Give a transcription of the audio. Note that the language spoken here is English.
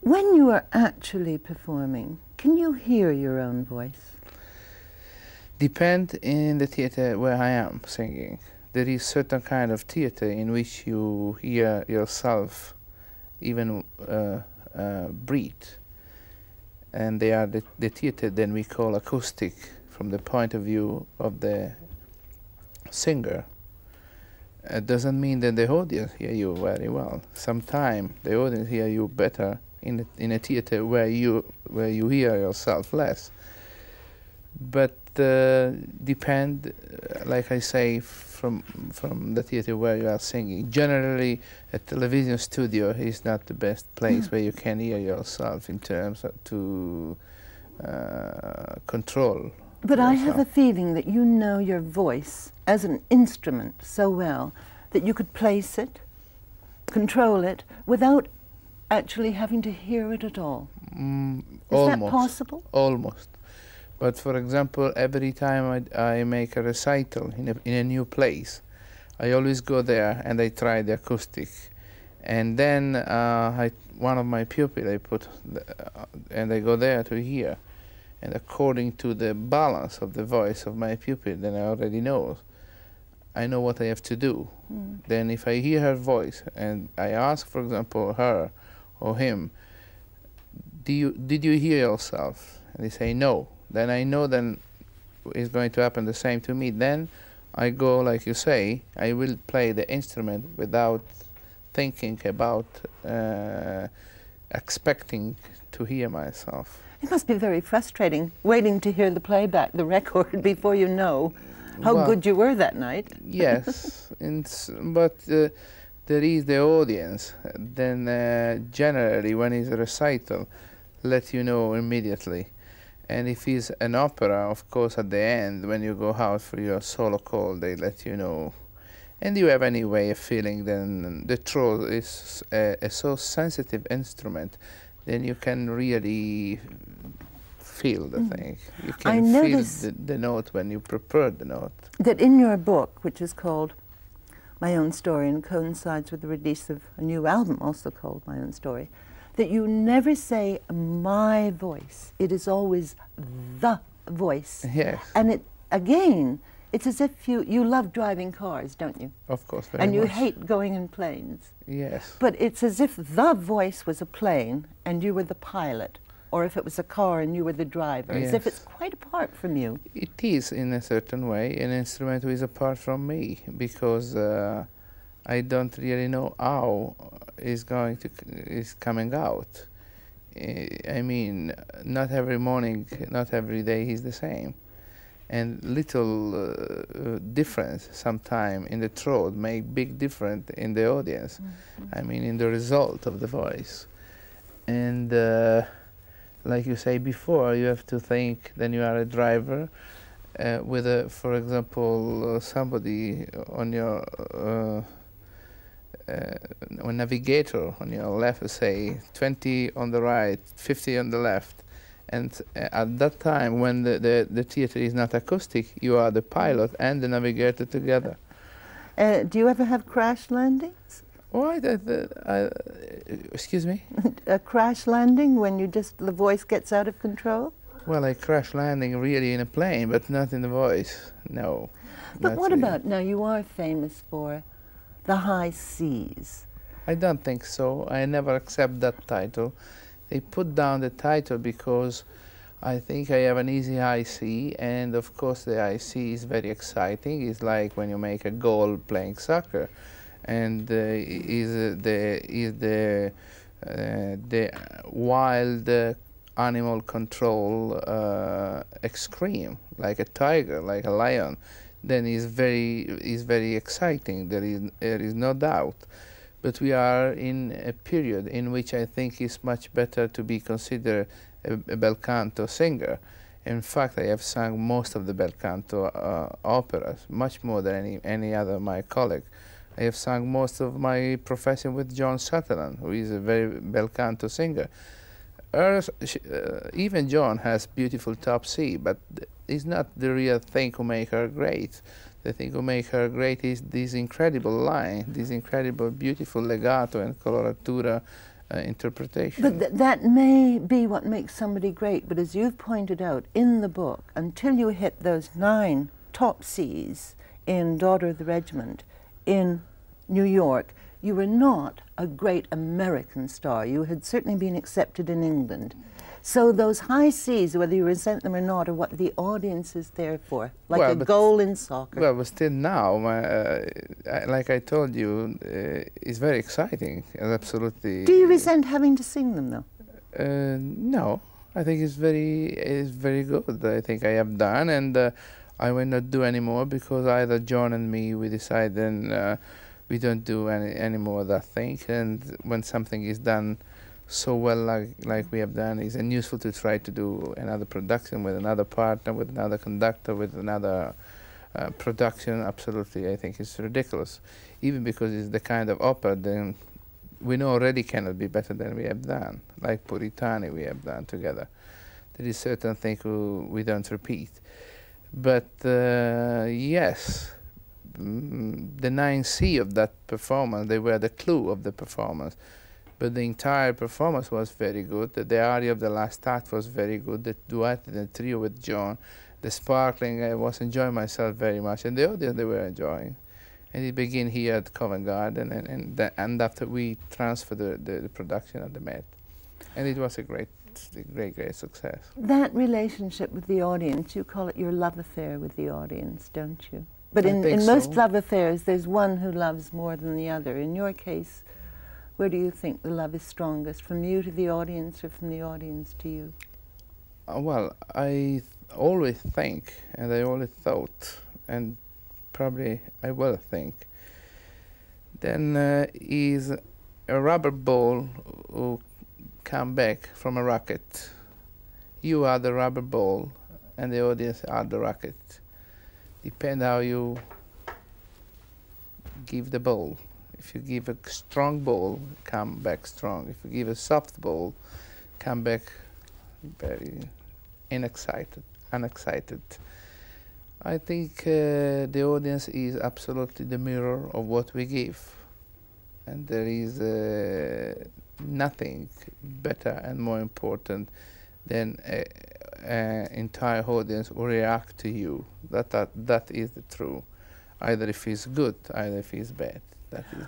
When you are actually performing, can you hear your own voice? Depend in the theater where I am singing. There is certain kind of theater in which you hear yourself even breathe. And they are the theater then we call acoustic from the point of view of the singer. It doesn't mean that the audience hear you very well. Sometimes the audience hear you better in a theater where you hear yourself less. But depend, like I say, from the theater where you are singing. Generally, a television studio is not the best place where you can hear yourself in terms of to control. But yourself. I have a feeling that you know your voice as an instrument so well that you could place it, control it, without actually having to hear it at all. Is Almost, that possible? Almost. But for example, every time I make a recital in a new place, I always go there and I try the acoustic. And then one of my pupils I put, and I go there to hear. And according to the balance of the voice of my pupil, then I already know. I know what I have to do. Then if I hear her voice and I ask, for example, her or him, did you hear yourself? And they say no. Then I know then it's going to happen the same to me. Then I go, like you say, I will play the instrument without thinking about expecting to hear myself. It must be very frustrating, waiting to hear the playback, the record, before you know how good you were that night. Yes, but there is the audience. Then generally, when it's a recital, let you know immediately. And if it's an opera, of course, at the end, when you go out for your solo call, they let you know. And you have anyway a feeling then the throat is a so sensitive instrument, then you can really feel the thing. You can feel the note when you prepare the note. That in your book, which is called My Own Story and coincides with the release of a new album also called My Own Story, that you never say my voice. It is always the voice. Yes. And it, again, it's as if you love driving cars, don't you? Of course, very And you much. hate going in planes. Yes. But it's as if the voice was a plane and you were the pilot, or if it was a car and you were the driver, as if it's quite apart from you. It is, in a certain way, an instrument which is apart from me, because I don't really know how it's coming out. I mean, not every morning, not every day is the same. And little difference sometime in the throat make big difference in the audience. I mean, in the result of the voice. And like you say before, you have to think then you are a driver with, for example, somebody on your a navigator on your left, say 20 on the right, 50 on the left. And at that time, when the theater is not acoustic, you are the pilot and the navigator together. Do you ever have crash landings? Why? Excuse me? A crash landing when the voice gets out of control? Well, I crash landing really in a plane, but not in the voice, no. But what about, now you are famous for the high C's. I don't think so. I never accept that title. They put down the title because I think I have an easy high C, and of course the high C is very exciting. It's like when you make a goal playing soccer, and is the wild animal control extreme, like a tiger, like a lion. Then is very exciting. There is no doubt. But we are in a period in which I think it's much better to be considered a bel canto singer. In fact, I have sung most of the bel canto operas, much more than any other of my colleague. I have sung most of my profession with John Sutherland, who is a very bel canto singer. Even John has beautiful top C, but it's not the real thing who make her great. The thing who make her great is this incredible line, this incredible beautiful legato and coloratura interpretation. But that may be what makes somebody great. But as you've pointed out in the book, until you hit those 9 top Cs in Daughter of the Regiment in New York, you were not a great American star. You had certainly been accepted in England. So those high Cs, whether you resent them or not, are what the audience is there for, like a goal in soccer. Well, but still now, like I told you, it's very exciting. Absolutely. Do you resent having to sing them, though? No, I think it's very good. I think I have done, and I will not do anymore because either John and me, we decide then we don't do any more of that thing. And when something is done so well like we have done, it's useful to try to do another production with another partner, with another conductor, with another production. Absolutely, I think it's ridiculous. Even because it's the kind of opera then we know already cannot be better than we have done, like Puritani we have done together. There is certain things we don't repeat. But yes, the 9C of that performance, they were the clue of the performance. But the entire performance was very good. The aria of the last act was very good. The duet and the trio with John, the sparkling, I was enjoying myself very much. And the audience, they were enjoying. And it began here at Covent Garden, and after we transferred the production at the Met. And it was a great success. That relationship with the audience, you call it your love affair with the audience, don't you? But in most love affairs, there's one who loves more than the other. In your case, where do you think the love is strongest, from you to the audience or from the audience to you? Well, I always think, and I always thought, and probably I will think, then is a rubber ball who come back from a rocket. You are the rubber ball, and the audience are the rocket. Depend how you give the ball. If you give a strong ball, come back strong. If you give a soft ball, come back very unexcited. I think the audience is absolutely the mirror of what we give. And there is nothing better and more important than an entire audience will react to you. That is the truth. Either if it's good, either if it's bad. That is